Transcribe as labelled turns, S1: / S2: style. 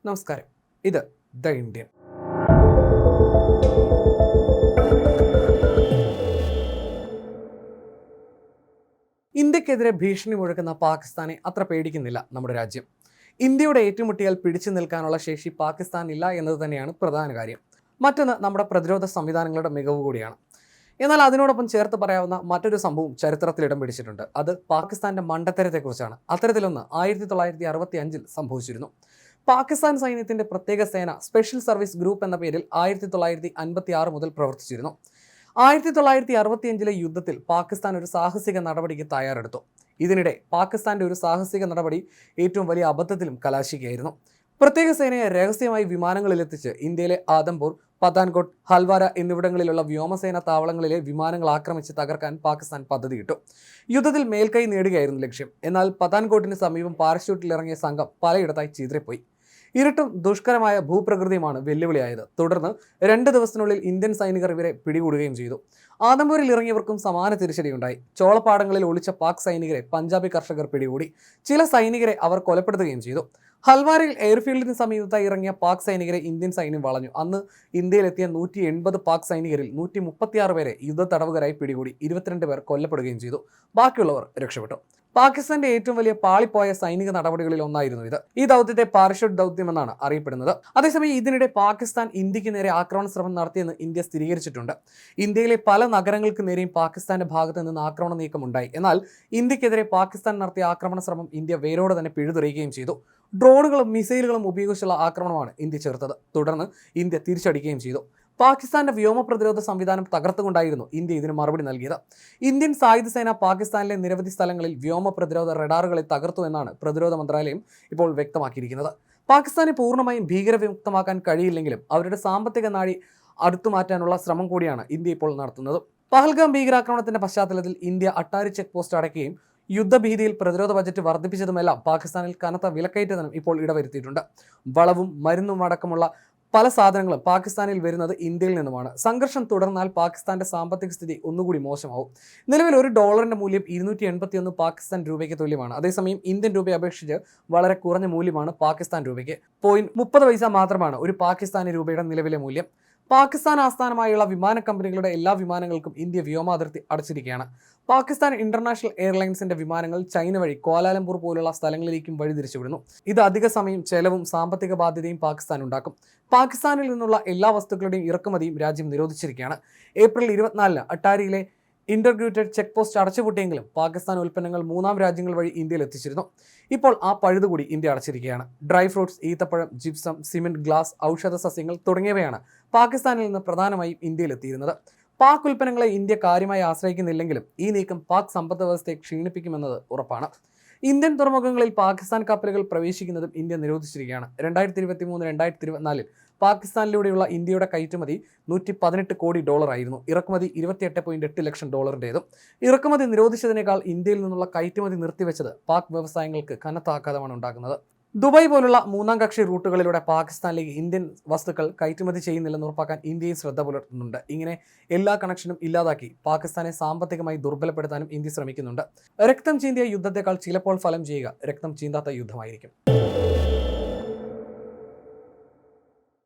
S1: നമസ്കാരം. ഇത് the Indian. ഇന്ത്യക്കെതിരെ ഭീഷണി മുഴക്കുന്ന പാകിസ്ഥാനെ അത്ര പേടിക്കുന്നില്ല നമ്മുടെ രാജ്യം. ഇന്ത്യയുടെ ഏറ്റുമുട്ടിയാൽ പിടിച്ചു നിൽക്കാനുള്ള ശേഷി പാകിസ്ഥാനില്ല എന്നത് തന്നെയാണ് പ്രധാന കാര്യം. മറ്റൊന്ന് നമ്മുടെ പ്രതിരോധ സംവിധാനങ്ങളുടെ മികവ് കൂടിയാണ്. എന്നാൽ അതിനോടൊപ്പം ചേർത്ത് പറയാവുന്ന മറ്റൊരു സംഭവം ചരിത്രത്തിൽ ഇടം പിടിച്ചിട്ടുണ്ട്. അത് പാകിസ്ഥാന്റെ മണ്ടത്തരത്തെക്കുറിച്ചാണ്. അത്തരത്തിലൊന്ന് 1965 സംഭവിച്ചിരുന്നു. പാകിസ്ഥാൻ സൈന്യത്തിന്റെ പ്രത്യേക സേന സ്പെഷ്യൽ സർവീസ് ഗ്രൂപ്പ് എന്ന പേരിൽ 1956 മുതൽ പ്രവർത്തിച്ചിരുന്നു. 1965 യുദ്ധത്തിൽ പാകിസ്ഥാൻ ഒരു സാഹസിക നടപടിക്ക് തയ്യാറെടുത്തു. ഇതിനിടെ പാകിസ്ഥാന്റെ ഒരു സാഹസിക നടപടി ഏറ്റവും വലിയ അബദ്ധത്തിലും കലാശിക്കുകയായിരുന്നു. പ്രത്യേക സേനയെ രഹസ്യമായി വിമാനങ്ങളിലെത്തിച്ച് ഇന്ത്യയിലെ ആദംപൂർ, പത്താൻകോട്ട്, ഹൽവാര എന്നിവിടങ്ങളിലുള്ള വ്യോമസേന താവളങ്ങളിലെ വിമാനങ്ങൾ ആക്രമിച്ച് തകർക്കാൻ പാകിസ്ഥാൻ പദ്ധതിയിട്ടു. യുദ്ധത്തിൽ മേൽക്കൈ നേടുകയായിരുന്നു ലക്ഷ്യം. എന്നാൽ പത്താൻകോട്ടിന് സമീപം പാരച്യൂട്ടിൽ ഇറങ്ങിയ സംഘം പലയിടത്തായി ചിതറിപ്പോയി. ഇരുട്ടും ദുഷ്കരമായ ഭൂപ്രകൃതിയുമാണ് വെല്ലുവിളിയായത്. തുടർന്ന് 2 ദിവസത്തിനുള്ളിൽ ഇന്ത്യൻ സൈനികർ ഇവരെ പിടികൂടുകയും ചെയ്തു. ആദംപൂരിൽ ഇറങ്ങിയവർക്കും സമാന തിരിച്ചടിയുണ്ടായി. ചോളപ്പാടങ്ങളിൽ ഒളിച്ച പാക് സൈനികരെ പഞ്ചാബി കർഷകർ പിടികൂടി. ചില സൈനികരെ അവർ കൊലപ്പെടുത്തുകയും ചെയ്തു. ഹൽവാരയിൽ എയർഫീൽഡിന് സമീപത്തായി ഇറങ്ങിയ പാക് സൈനികരെ ഇന്ത്യൻ സൈന്യം വളഞ്ഞു. അന്ന് ഇന്ത്യയിലെത്തിയ 180 പാക് സൈനികരിൽ 136 പേരെ യുദ്ധ തടവുകാരായി പിടികൂടി. 22 പേർ കൊല്ലപ്പെടുകയും ചെയ്തു. ബാക്കിയുള്ളവർ രക്ഷപ്പെട്ടു. പാകിസ്ഥാന്റെ ഏറ്റവും വലിയ പാളിപ്പോയ സൈനിക നടപടികളിൽ ഒന്നായിരുന്നു ഇത്. ഈ ദൗത്യത്തെ പാരഷൂട്ട് ദൗത്യം എന്നാണ് അറിയപ്പെടുന്നത്. അതേസമയം ഇതിനിടെ പാകിസ്ഥാൻ ഇന്ത്യക്ക് നേരെ ആക്രമണ ശ്രമം നടത്തിയെന്ന് ഇന്ത്യ സ്ഥിരീകരിച്ചിട്ടുണ്ട്. ഇന്ത്യയിലെ പല നഗരങ്ങൾക്ക് നേരെയും പാകിസ്ഥാന്റെ ഭാഗത്ത് നിന്ന് ആക്രമണ നീക്കം ഉണ്ടായി. എന്നാൽ ഇന്ത്യക്കെതിരെ പാകിസ്ഥാൻ നടത്തിയ ആക്രമണ ശ്രമം ഇന്ത്യ വേരോടെ തന്നെ പിഴുതെറിയുകയും ചെയ്തു. ഡ്രോണുകളും മിസൈലുകളും ഉപയോഗിച്ചുള്ള ആക്രമണമാണ് ഇന്ത്യ ചെറുത്തത്. തുടർന്ന് ഇന്ത്യ തിരിച്ചടിക്കുകയും ചെയ്തു. പാകിസ്ഥാന്റെ വ്യോമ പ്രതിരോധ സംവിധാനം തകർത്തുകൊണ്ടായിരുന്നു ഇന്ത്യ ഇതിന് മറുപടി നൽകിയത്. ഇന്ത്യൻ സായുധ സേന പാകിസ്ഥാനിലെ നിരവധി സ്ഥലങ്ങളിൽ വ്യോമ പ്രതിരോധ റഡാറുകളെ തകർത്തു എന്നാണ് പ്രതിരോധ മന്ത്രാലയം ഇപ്പോൾ വ്യക്തമാക്കിയിരിക്കുന്നത്. പാകിസ്ഥാനെ പൂർണ്ണമായും ഭീകരവിമുക്തമാക്കാൻ കഴിയില്ലെങ്കിലും അവരുടെ സാമ്പത്തിക നാഴി അടുത്തുമാറ്റാനുള്ള ശ്രമം കൂടിയാണ് ഇന്ത്യ ഇപ്പോൾ നടത്തുന്നത്. പഹൽഗാം ഭീകരാക്രമണത്തിന്റെ പശ്ചാത്തലത്തിൽ ഇന്ത്യ അട്ടാരി ചെക്ക് പോസ്റ്റ് അടയ്ക്കുകയും യുദ്ധഭീതിയിൽ പ്രതിരോധ ബജറ്റ് വർദ്ധിപ്പിച്ചതുമെല്ലാം പാകിസ്ഥാനിൽ കനത്ത വിലക്കയറ്റത്തിനും ഇപ്പോൾ ഇടവരുത്തിയിട്ടുണ്ട്. വളവും മരുന്നും അടക്കമുള്ള പല സാധനങ്ങളും പാകിസ്ഥാനിൽ വരുന്നത് ഇന്ത്യയിൽ നിന്നുമാണ്. സംഘർഷം തുടർന്നാൽ പാകിസ്ഥാന്റെ സാമ്പത്തിക സ്ഥിതി ഒന്നുകൂടി മോശമാവും. നിലവിൽ $1 മൂല്യം 281 പാകിസ്ഥാൻ രൂപയ്ക്ക് തുല്യമാണ്. അതേസമയം ഇന്ത്യൻ രൂപയെ അപേക്ഷിച്ച് വളരെ കുറഞ്ഞ മൂല്യമാണ് പാകിസ്ഥാൻ രൂപയ്ക്ക്. 0.30 മാത്രമാണ് ഒരു പാകിസ്ഥാനി രൂപയുടെ നിലവിലെ മൂല്യം. പാകിസ്ഥാൻ ആസ്ഥാനമായുള്ള വിമാന കമ്പനികളുടെ എല്ലാ വിമാനങ്ങൾക്കും ഇന്ത്യ വ്യോമാതിർത്തി അടച്ചിരിക്കുകയാണ്. പാകിസ്ഥാൻ ഇന്റർനാഷണൽ എയർലൈൻസിന്റെ വിമാനങ്ങൾ ചൈന വഴി കോലാലംപൂർ പോലുള്ള സ്ഥലങ്ങളിലേക്കും വഴിതിരിച്ചുവിടുന്നു. ഇത് അധിക സമയം, ചെലവും സാമ്പത്തിക ബാധ്യതയും പാകിസ്ഥാൻ ഉണ്ടാക്കും. പാകിസ്ഥാനിൽ നിന്നുള്ള എല്ലാ വസ്തുക്കളുടെയും ഇറക്കുമതിയും രാജ്യം നിരോധിച്ചിരിക്കുകയാണ്. ഏപ്രിൽ 24 അട്ടാരിയിലെ ഇന്റർഗ്രേറ്റഡ് ചെക്ക് പോസ്റ്റ് അടച്ചുപൂട്ടിയെങ്കിലും പാകിസ്ഥാൻ ഉൽപ്പന്നങ്ങൾ 3 രാജ്യങ്ങൾ വഴി ഇന്ത്യയിൽ എത്തിച്ചിരുന്നു. ഇപ്പോൾ ആ പഴുതുകൂടി ഇന്ത്യ അടച്ചിരിക്കുകയാണ്. ഡ്രൈ ഫ്രൂട്ട്സ്, ഈത്തപ്പഴം, ജിപ്സം, സിമെന്റ്, ഗ്ലാസ്, ഔഷധ സസ്യങ്ങൾ തുടങ്ങിയവയാണ് പാകിസ്ഥാനിൽ നിന്ന് പ്രധാനമായും ഇന്ത്യയിൽ എത്തിയിരുന്നത്. പാക് ഉൽപ്പന്നങ്ങളെ ഇന്ത്യ കാര്യമായി ആശ്രയിക്കുന്നില്ലെങ്കിലും ഈ നീക്കം പാക് സമ്പദ് വ്യവസ്ഥയെ ക്ഷീണിപ്പിക്കുമെന്നത് ഉറപ്പാണ്. ഇന്ത്യൻ തുറമുഖങ്ങളിൽ പാകിസ്ഥാൻ കപ്പലുകൾ പ്രവേശിക്കുന്നതും ഇന്ത്യ നിരോധിച്ചിരിക്കുകയാണ്. 2023-2024 പാകിസ്ഥാനിലൂടെയുള്ള ഇന്ത്യയുടെ കയറ്റുമതി $118 കോടി ആയിരുന്നു. ഇറക്കുമതി $28.8 ലക്ഷം. ഇറക്കുമതി നിരോധിച്ചതിനേക്കാൾ ഇന്ത്യയിൽ നിന്നുള്ള കയറ്റുമതി നിർത്തിവെച്ചത് പാക് വ്യവസായങ്ങൾക്ക് കനത്ത ആഘാതമാണ് ഉണ്ടാക്കുന്നത്. ദുബായ് പോലുള്ള 3ാം കക്ഷി റൂട്ടുകളിലൂടെ പാകിസ്ഥാനിലേക്ക് ഇന്ത്യൻ വസ്തുക്കൾ കയറ്റുമതി ചെയ്യുന്നില്ലെന്ന് ഉറപ്പാക്കാൻ ഇന്ത്യയും ശ്രദ്ധ പുലർത്തുന്നുണ്ട്. ഇങ്ങനെ എല്ലാ കണക്ഷനും ഇല്ലാതാക്കി പാകിസ്ഥാനെ സാമ്പത്തികമായി ദുർബലപ്പെടുത്താനും ഇന്ത്യ ശ്രമിക്കുന്നുണ്ട്. രക്തം ചീന്തിയ യുദ്ധത്തെക്കാൾ ചിലപ്പോൾ ഫലം ചെയ്യുക രക്തം ചീന്താത്ത യുദ്ധമായിരിക്കും.